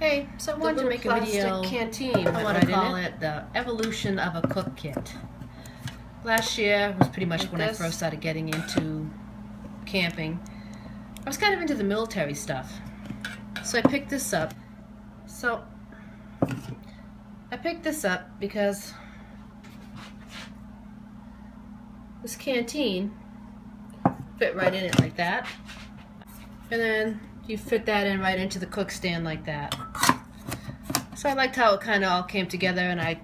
Hey, so I wanted to make a video. Canteen. I want to call it the evolution of a cook kit. Last year was pretty much when I first started getting into camping. I was kind of into the military stuff, so I picked this up. Because this canteen fit right in it like that, and then you fit that in right into the cook stand like that. So I liked how it kind of all came together, and I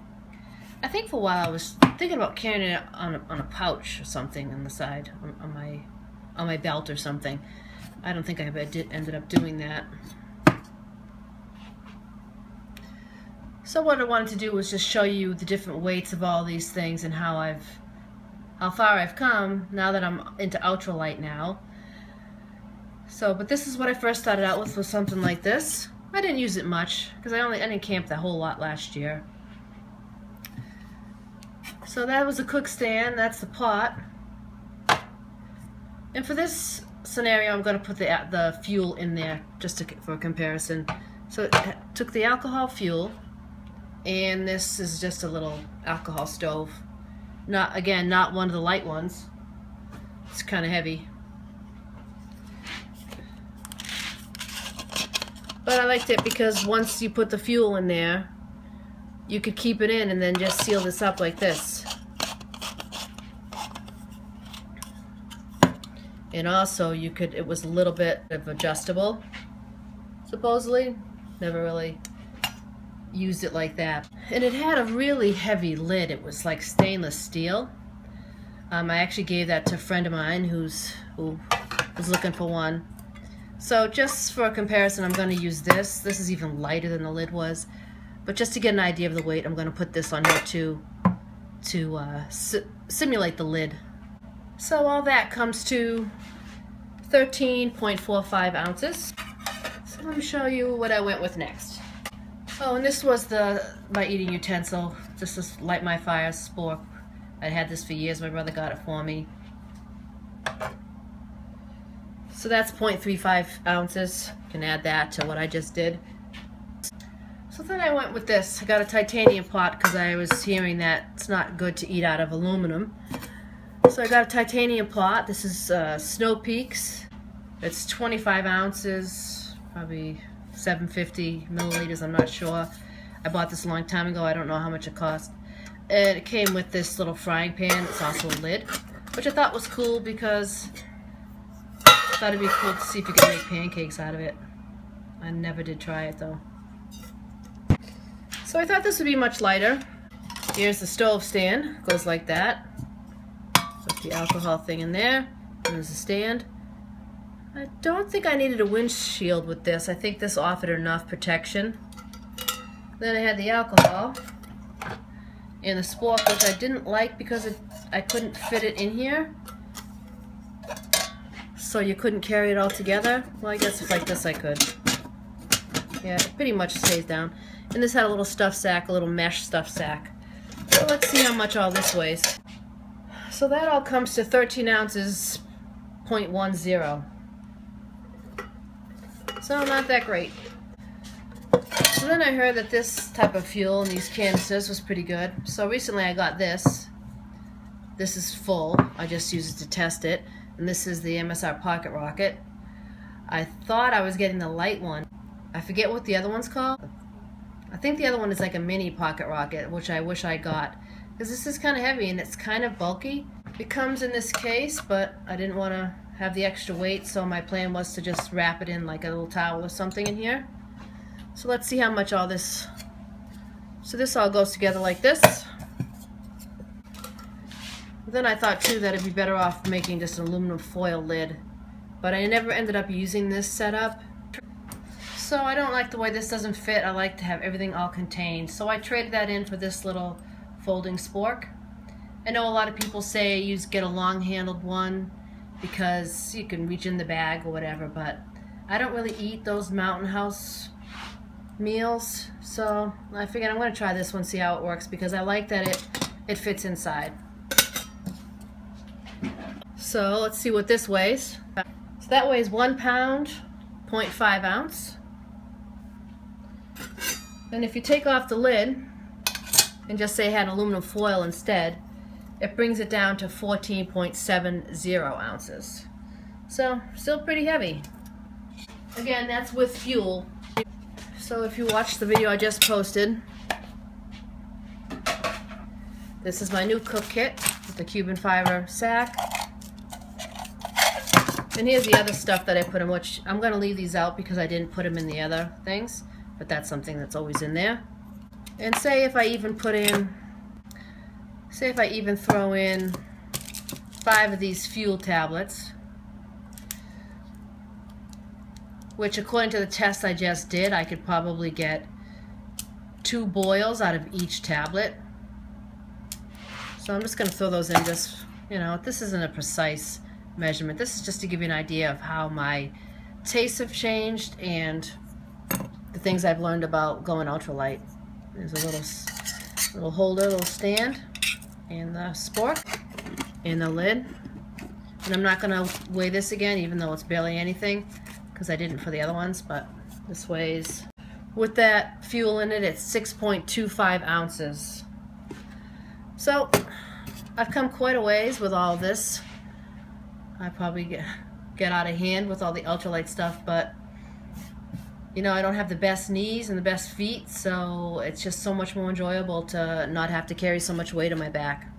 think for a while I was thinking about carrying it on a pouch or something on the side, on my belt or something. I don't think I ever ended up doing that. So what I wanted to do was just show you the different weights of all these things and how far I've come now that I'm into ultralight now. So, but this is what I first started out with, was something like this. I didn't use it much because I didn't camp that whole lot last year. So that was the cook stand. That's the pot. And for this scenario, I'm going to put the fuel in there just for comparison. So it took the alcohol fuel, and this is just a little alcohol stove. Not one of the light ones. It's kind of heavy. But I liked it because once you put the fuel in there, you could keep it in and then just seal this up like this. And also it was a little bit of adjustable, supposedly. Never really used it like that. And it had a really heavy lid. It was like stainless steel. I actually gave that to a friend of mine who was looking for one. So just for a comparison, I'm going to use this. This is even lighter than the lid was. But just to get an idea of the weight, I'm going to put this on here to simulate the lid. So all that comes to 13.45 ounces. So let me show you what I went with next. Oh, and this was my eating utensil. This is Light My Fire spork. I had this for years. My brother got it for me. So that's 0.35 ounces. You can add that to what I just did. So then I went with this. I got a titanium pot because I was hearing that it's not good to eat out of aluminum. So I got a titanium pot. This is Snow Peaks. It's 25 ounces, probably 750 milliliters, I'm not sure. I bought this a long time ago. I don't know how much it cost. And it came with this little frying pan. It's also a lid, which I thought was cool because I thought it'd be cool to see if you could make pancakes out of it. I never did try it though. So I thought this would be much lighter. Here's the stove stand. Goes like that. Put the alcohol thing in there. And there's the stand. I don't think I needed a windshield with this. I think this offered enough protection. Then I had the alcohol and the spork, which I didn't like because I couldn't fit it in here. So you couldn't carry it all together. Well, I guess if like this I could. Yeah, it pretty much stays down. And this had a little stuff sack, a little mesh stuff sack. So let's see how much all this weighs. So that all comes to 13 ounces, 0.10. So not that great. So then I heard that this type of fuel in these canisters was pretty good. So recently I got this. This is full. I just used it to test it. And this is the MSR Pocket Rocket. I thought I was getting the light one. I forget what the other one's called. I think the other one is like a mini pocket rocket, which I wish I got. Because this is kind of heavy and it's kind of bulky. It comes in this case, but I didn't want to have the extra weight, so my plan was to just wrap it in like a little towel or something in here. So let's see how much all this... So this all goes together like this. Then I thought too that it'd be better off making just an aluminum foil lid, but I never ended up using this setup. So I don't like the way this doesn't fit. I like to have everything all contained. So I traded that in for this little folding spork. I know a lot of people say you get a long handled one because you can reach in the bag or whatever, but I don't really eat those Mountain House meals, so I figured I'm going to try this one, see how it works, because I like that it fits inside. So let's see what this weighs. So that weighs 1 pound, 0.5 ounce. And if you take off the lid and just say it had aluminum foil instead, it brings it down to 14.70 ounces. So still pretty heavy. Again, that's with fuel. So if you watched the video I just posted, this is my new cook kit with the Cuban fiber sack. And here's the other stuff that I put in, which I'm going to leave these out because I didn't put them in the other things, but that's something that's always in there. And say if I even throw in 5 of these fuel tablets, which according to the test I just did, I could probably get 2 boils out of each tablet. So I'm just going to throw those in. Just, you know, this isn't a precise measurement. This is just to give you an idea of how my tastes have changed and the things I've learned about going ultralight. There's a little holder, little stand, and the spork, and the lid. And I'm not going to weigh this again, even though it's barely anything, because I didn't for the other ones, but this weighs, with that fuel in it, it's 6.25 ounces. So I've come quite a ways with all this. I probably get out of hand with all the ultralight stuff, but you know, I don't have the best knees and the best feet, so it's just so much more enjoyable to not have to carry so much weight on my back.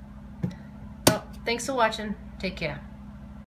Well, thanks for watching. Take care.